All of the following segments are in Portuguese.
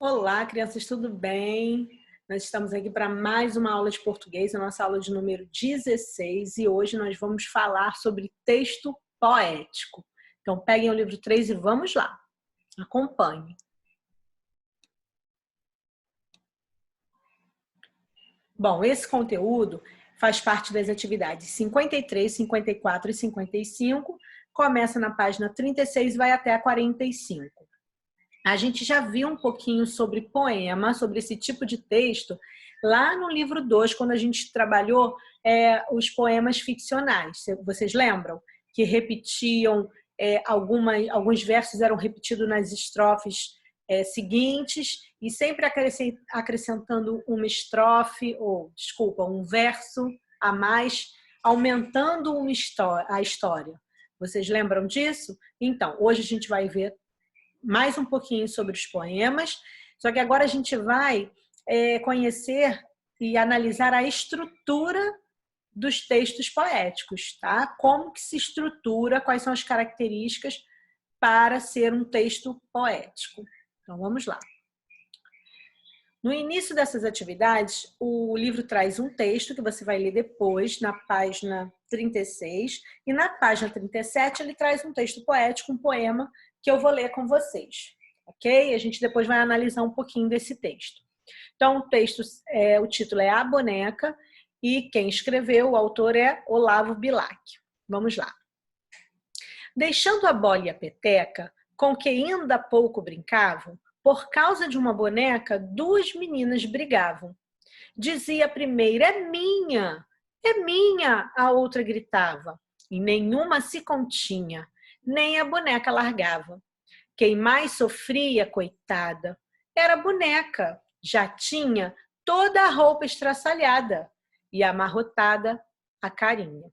Olá, crianças, tudo bem? Nós estamos aqui para mais uma aula de português, a nossa aula de número 16, e hoje nós vamos falar sobre texto poético. Então, peguem o livro 3 e vamos lá. Acompanhe. Bom, esse conteúdo faz parte das atividades 53, 54 e 55, começa na página 36 e vai até a 45. A gente já viu um pouquinho sobre poema, sobre esse tipo de texto, lá no livro 2, quando a gente trabalhou os poemas ficcionais. Vocês lembram? Que repetiam, alguns versos eram repetidos nas estrofes seguintes, e sempre acrescentando uma estrofe, um verso a mais, aumentando a história. Vocês lembram disso? Então, hoje a gente vai ver mais um pouquinho sobre os poemas, só que agora a gente vai conhecer e analisar a estrutura dos textos poéticos, tá? Como que se estrutura, quais são as características para ser um texto poético. Então, vamos lá. No início dessas atividades, o livro traz um texto que você vai ler depois, na página 36, e na página 37 ele traz um texto poético, um poema, que eu vou ler com vocês, ok? A gente depois vai analisar um pouquinho desse texto. Então, o título é A Boneca, e quem escreveu, o autor é Olavo Bilac. Vamos lá. Deixando a bola e a peteca, com que ainda há pouco brincavam, por causa de uma boneca, duas meninas brigavam. Dizia a primeira, é minha, a outra gritava. E nenhuma se continha, nem a boneca largava. Quem mais sofria, coitada, era a boneca. Já tinha toda a roupa estraçalhada e amarrotada a carinha.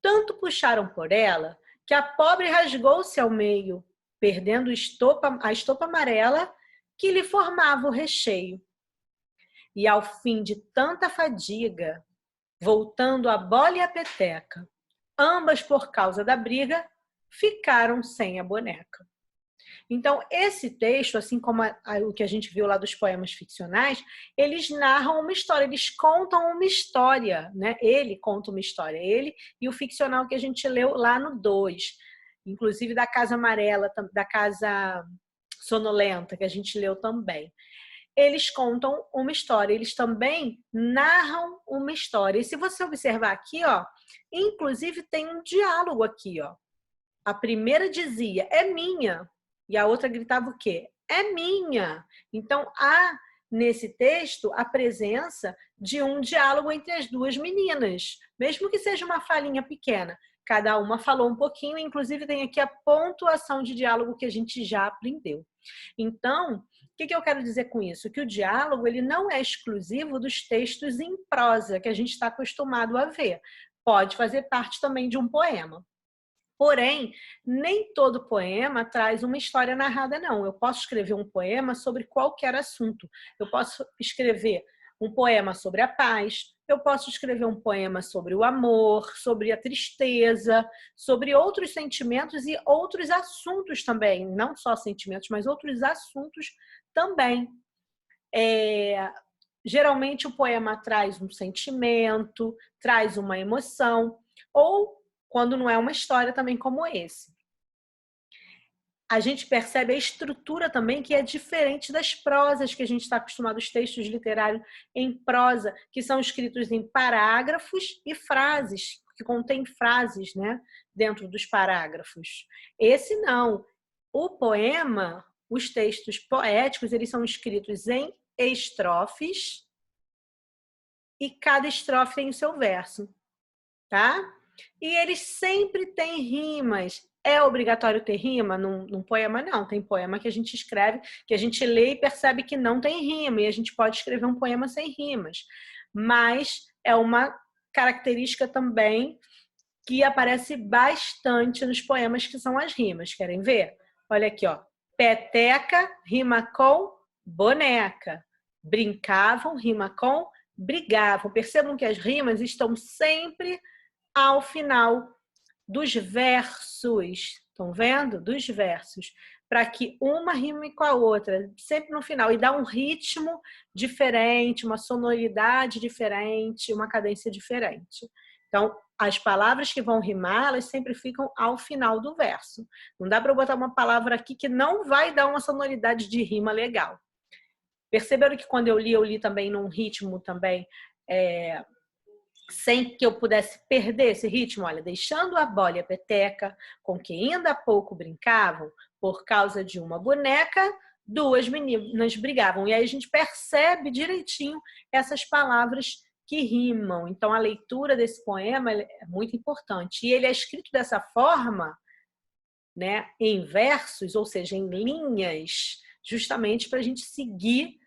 Tanto puxaram por ela que a pobre rasgou-se ao meio, perdendo a estopa amarela que lhe formava o recheio. E ao fim de tanta fadiga, voltando a bola e a peteca, ambas por causa da briga, ficaram sem a boneca. Então, esse texto, assim como o que a gente viu lá dos poemas ficcionais, eles narram uma história, eles contam uma história, né? Ele conta uma história, ele e o ficcional que a gente leu lá no 2, inclusive da Casa Amarela, da Casa Sonolenta, que a gente leu também. Eles contam uma história, eles também narram uma história. E se você observar aqui, ó, inclusive tem um diálogo aqui, ó. A primeira dizia, é minha. E a outra gritava o quê? É minha. Então, há nesse texto a presença de um diálogo entre as duas meninas, mesmo que seja uma falinha pequena. Cada uma falou um pouquinho, inclusive tem aqui a pontuação de diálogo que a gente já aprendeu. Então, o que eu quero dizer com isso? Que o diálogo ele não é exclusivo dos textos em prosa, que a gente está acostumado a ver. Pode fazer parte também de um poema. Porém, nem todo poema traz uma história narrada, não. Eu posso escrever um poema sobre qualquer assunto. Eu posso escrever um poema sobre a paz, eu posso escrever um poema sobre o amor, sobre a tristeza, sobre outros sentimentos e outros assuntos também. Não só sentimentos, mas outros assuntos também. Geralmente o poema traz um sentimento, traz uma emoção, ou quando não é uma história também como esse. A gente percebe a estrutura também que é diferente das prosas que a gente está acostumado, os textos literários em prosa, que são escritos em parágrafos e frases, que contém frases, né, dentro dos parágrafos. Esse não. O poema, os textos poéticos, eles são escritos em estrofes e cada estrofe tem o seu verso, tá? E eles sempre têm rimas. É obrigatório ter rima num poema? Não. Tem poema que a gente escreve, que a gente lê e percebe que não tem rima. E a gente pode escrever um poema sem rimas. Mas é uma característica também que aparece bastante nos poemas, que são as rimas. Querem ver? Olha aqui, ó. Peteca rima com boneca. Brincavam, rima com brigavam. Percebam que as rimas estão sempre ao final dos versos. Estão vendo? Dos versos. para que uma rime com a outra, sempre no final, e dá um ritmo diferente, uma sonoridade diferente, uma cadência diferente. Então, as palavras que vão rimar, elas sempre ficam ao final do verso. Não dá para eu botar uma palavra aqui que não vai dar uma sonoridade de rima legal. Perceberam que quando eu li também num ritmo também, sem que eu pudesse perder esse ritmo? Olha, deixando a bola e a peteca, com que ainda há pouco brincavam, por causa de uma boneca, duas meninas brigavam. E aí a gente percebe direitinho essas palavras que rimam. Então, a leitura desse poema é muito importante. E ele é escrito dessa forma, né, em versos, ou seja, em linhas, justamente para a gente seguir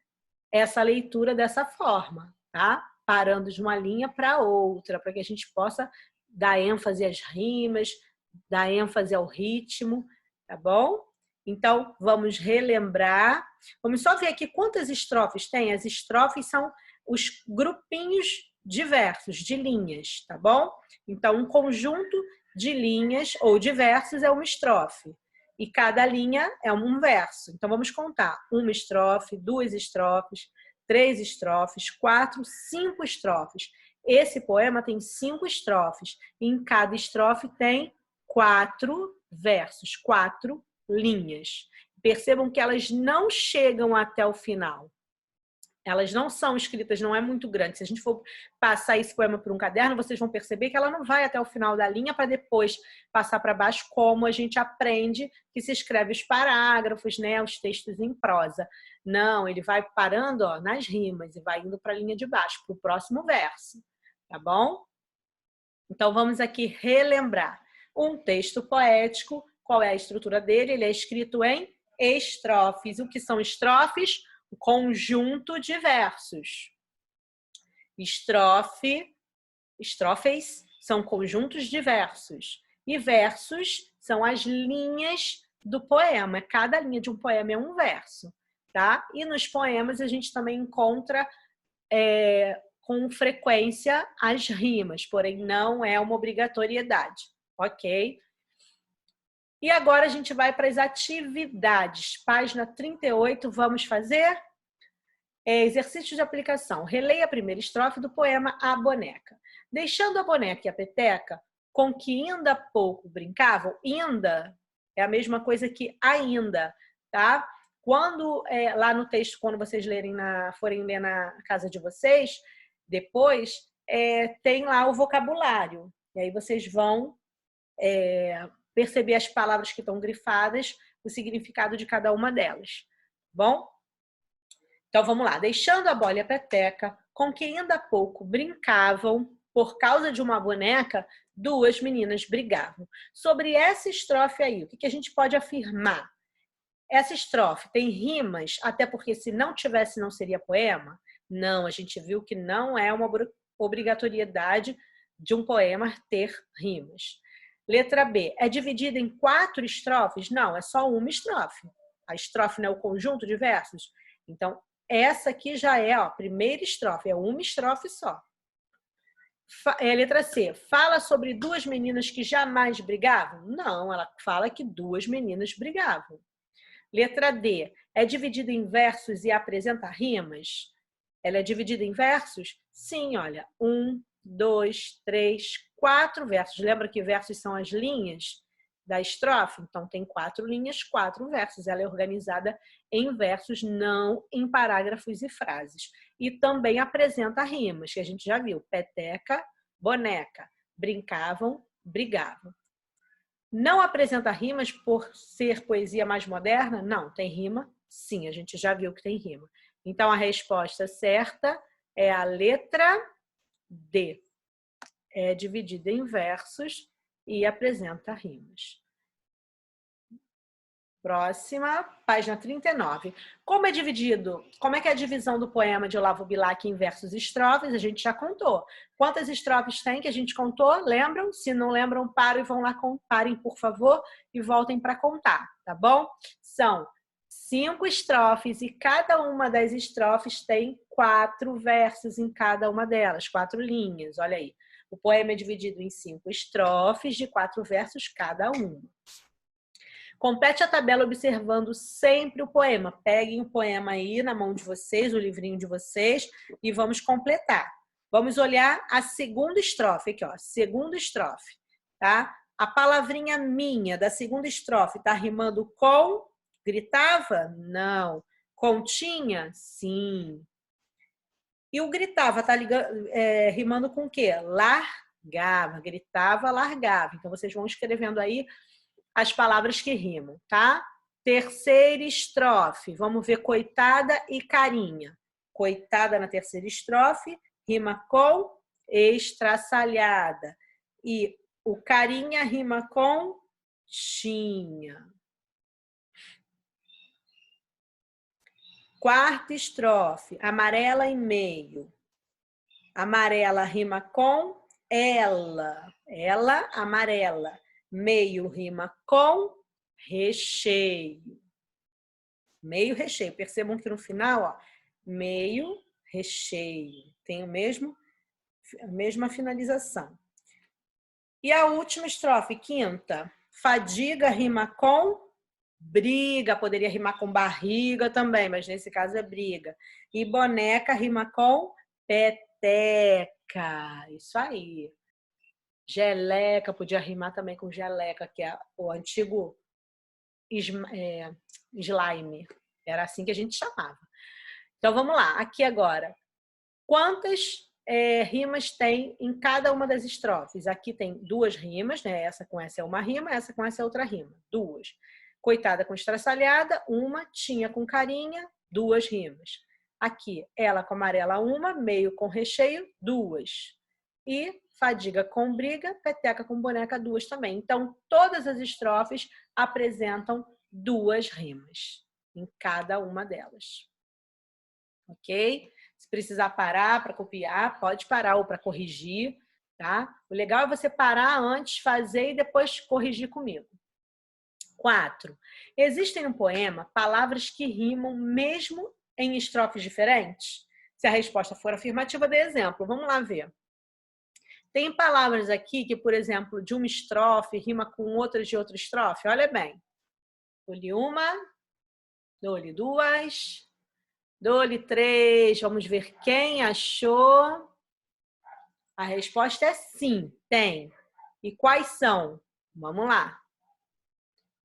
essa leitura dessa forma, tá? Parando de uma linha para outra, para que a gente possa dar ênfase às rimas, dar ênfase ao ritmo, tá bom? Então, vamos relembrar. Vamos só ver aqui quantas estrofes tem. As estrofes são os grupinhos diversos de linhas, tá bom? Então, um conjunto de linhas ou de versos é uma estrofe. E cada linha é um verso. Então, vamos contar. Uma estrofe, duas estrofes, 3 estrofes, 4, 5 estrofes. Esse poema tem 5 estrofes. E em cada estrofe tem 4 versos, 4 linhas. Percebam que elas não chegam até o final. Elas não são escritas, não é muito grande. Se a gente for passar esse poema por um caderno, vocês vão perceber que ela não vai até o final da linha para depois passar para baixo, como a gente aprende que se escreve os parágrafos, né, os textos em prosa. Não, ele vai parando, ó, nas rimas e vai indo para a linha de baixo, para o próximo verso, tá bom? Então, vamos aqui relembrar. Um texto poético, qual é a estrutura dele? Ele é escrito em estrofes. O que são estrofes? O conjunto de versos. Estrofes são conjuntos de versos. E versos são as linhas do poema. Cada linha de um poema é um verso, tá? E nos poemas a gente também encontra com frequência as rimas, porém não é uma obrigatoriedade, ok? E agora a gente vai para as atividades. Página 38, vamos fazer exercício de aplicação. Releia a primeira estrofe do poema A Boneca. Deixando a boneca e a peteca, com que ainda pouco brincavam, ainda é a mesma coisa que ainda, tá? Quando, lá no texto, quando vocês forem ler na casa de vocês, depois, tem lá o vocabulário. E aí vocês vão perceber as palavras que estão grifadas, o significado de cada uma delas. Bom? Então, vamos lá. Deixando a bola e a peteca, com que ainda há pouco brincavam, por causa de uma boneca, duas meninas brigavam. Sobre essa estrofe aí, o que a gente pode afirmar? Essa estrofe tem rimas, até porque se não tivesse, não seria poema? Não, a gente viu que não é uma obrigatoriedade de um poema ter rimas. Letra B, é dividida em 4 estrofes? Não, é só uma estrofe. A estrofe não é o conjunto de versos? Então, essa aqui já é a primeira estrofe, é uma estrofe só. Letra C, fala sobre duas meninas que jamais brigavam? Não, ela fala que duas meninas brigavam. Letra D, é dividida em versos e apresenta rimas? Ela é dividida em versos? Sim, olha, 1, 2, 3, 4 versos. Lembra que versos são as linhas da estrofe? Então, tem 4 linhas, 4 versos. Ela é organizada em versos, não em parágrafos e frases. E também apresenta rimas, que a gente já viu. Peteca, boneca. Brincavam, brigavam. Não apresenta rimas por ser poesia mais moderna? Não, tem rima? Sim, a gente já viu que tem rima. Então, a resposta certa é a letra D. É dividida em versos e apresenta rimas. Próxima, página 39. Como é dividido? Como é que é a divisão do poema de Olavo Bilac em versos e estrofes? A gente já contou. Quantas estrofes tem que a gente contou? Lembram? Se não lembram, parem e vão lá, parem, por favor, e voltem para contar, tá bom? São 5 estrofes e cada uma das estrofes tem 4 versos em cada uma delas, 4 linhas, olha aí. O poema é dividido em 5 estrofes de 4 versos cada uma. Complete a tabela observando sempre o poema. Peguem o poema aí na mão de vocês, o livrinho de vocês, e vamos completar. Vamos olhar a segunda estrofe aqui, ó. Segunda estrofe, tá? A palavrinha minha da segunda estrofe está rimando com gritava? Não. Continha? Sim. E o gritava tá rimando com o quê? Largava. Gritava, largava. Então, vocês vão escrevendo aí as palavras que rimam, tá? Terceira estrofe. Vamos ver coitada e carinha. Coitada na terceira estrofe rima com estraçalhada. E o carinha rima com tinha. Quarta estrofe, amarela em meio. Amarela rima com ela. Ela, amarela. Meio rima com recheio. Meio recheio. Percebam que no final, ó, meio recheio. Tem a mesma finalização. E a última estrofe, quinta. Fadiga rima com briga. Poderia rimar com barriga também, mas nesse caso é briga. E boneca rima com peteca. Isso aí. Geleca, podia rimar também com geleca, que é o antigo slime. Era assim que a gente chamava. Então, vamos lá. Aqui agora. Quantas rimas tem em cada uma das estrofes? Aqui tem 2 rimas, né? Essa com essa é uma rima, essa com essa é outra rima. 2. Coitada com estraçalhada, 1. Tinha com carinha, 2 rimas. Aqui, ela com amarela, 1. Meio com recheio, 2. E fadiga com briga, peteca com boneca, 2 também. Então, todas as estrofes apresentam 2 rimas em cada uma delas. Ok? Se precisar parar para copiar, pode parar ou para corrigir, tá? O legal é você parar antes, fazer e depois corrigir comigo. 4. Existem no poema palavras que rimam mesmo em estrofes diferentes? Se a resposta for afirmativa, dê exemplo. Vamos lá ver. Tem palavras aqui que, por exemplo, de uma estrofe rima com outras de outra estrofe. Olha bem. Dou-lhe uma, dou-lhe 2, dou-lhe 3. Vamos ver quem achou. A resposta é sim, tem. E quais são? Vamos lá.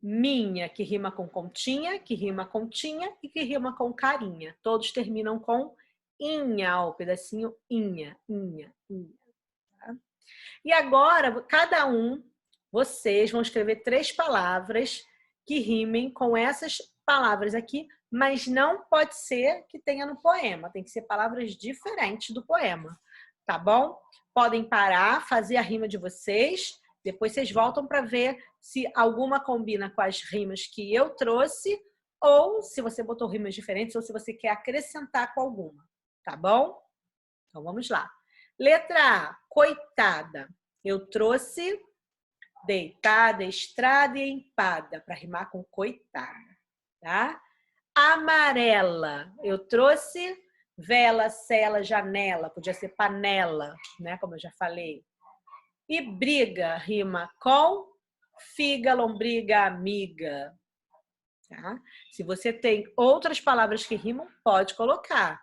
Minha, que rima com continha, que rima com tinha e que rima com carinha. Todos terminam com inha, o pedacinho inha, inha, inha. Tá? E agora, cada um, vocês vão escrever 3 palavras que rimem com essas palavras aqui, mas não pode ser que tenha no poema. Tem que ser palavras diferentes do poema, tá bom? Podem parar, fazer a rima de vocês. Depois vocês voltam para ver se alguma combina com as rimas que eu trouxe ou se você botou rimas diferentes ou se você quer acrescentar com alguma, tá bom? Então, vamos lá. Letra A, coitada. Eu trouxe deitada, estrada e empada, para rimar com coitada, tá? Amarela. Eu trouxe vela, cela, janela. Podia ser panela, né? Como eu já falei. E briga rima com figa, lombriga, amiga. Tá? Se você tem outras palavras que rimam, pode colocar.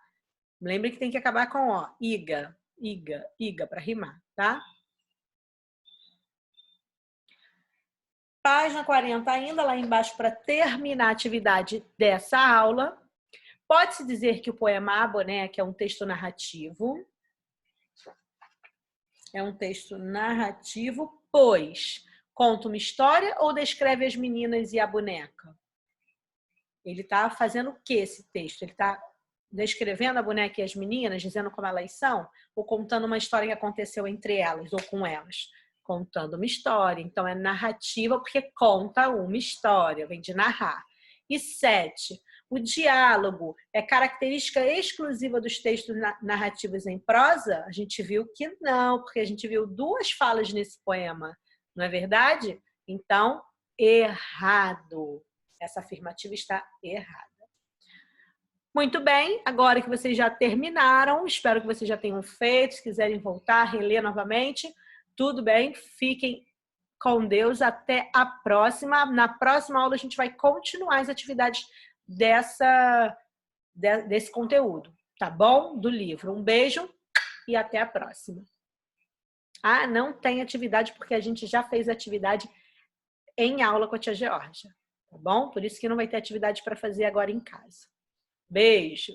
Lembre que tem que acabar com ó, iga, iga, iga para rimar, tá? Página 40 ainda, lá embaixo, para terminar a atividade dessa aula. Pode-se dizer que o poema A Boneca é um texto narrativo. É um texto narrativo, pois conta uma história ou descreve as meninas e a boneca? Ele está fazendo o que esse texto? Ele está descrevendo a boneca e as meninas, dizendo como elas são? Ou contando uma história que aconteceu entre elas ou com elas? Contando uma história. Então, é narrativa porque conta uma história, vem de narrar. E 7. O diálogo é característica exclusiva dos textos narrativos em prosa? A gente viu que não, porque a gente viu 2 falas nesse poema, não é verdade? Então, errado. Essa afirmativa está errada. Muito bem, agora que vocês já terminaram, espero que vocês já tenham feito, se quiserem voltar, reler novamente, tudo bem, fiquem com Deus. Até a próxima. Na próxima aula a gente vai continuar as atividades desse conteúdo, tá bom? Do livro. Um beijo e até a próxima. Ah, não tem atividade porque a gente já fez atividade em aula com a tia Georgia, tá bom? Por isso que não vai ter atividade para fazer agora em casa. Beijo!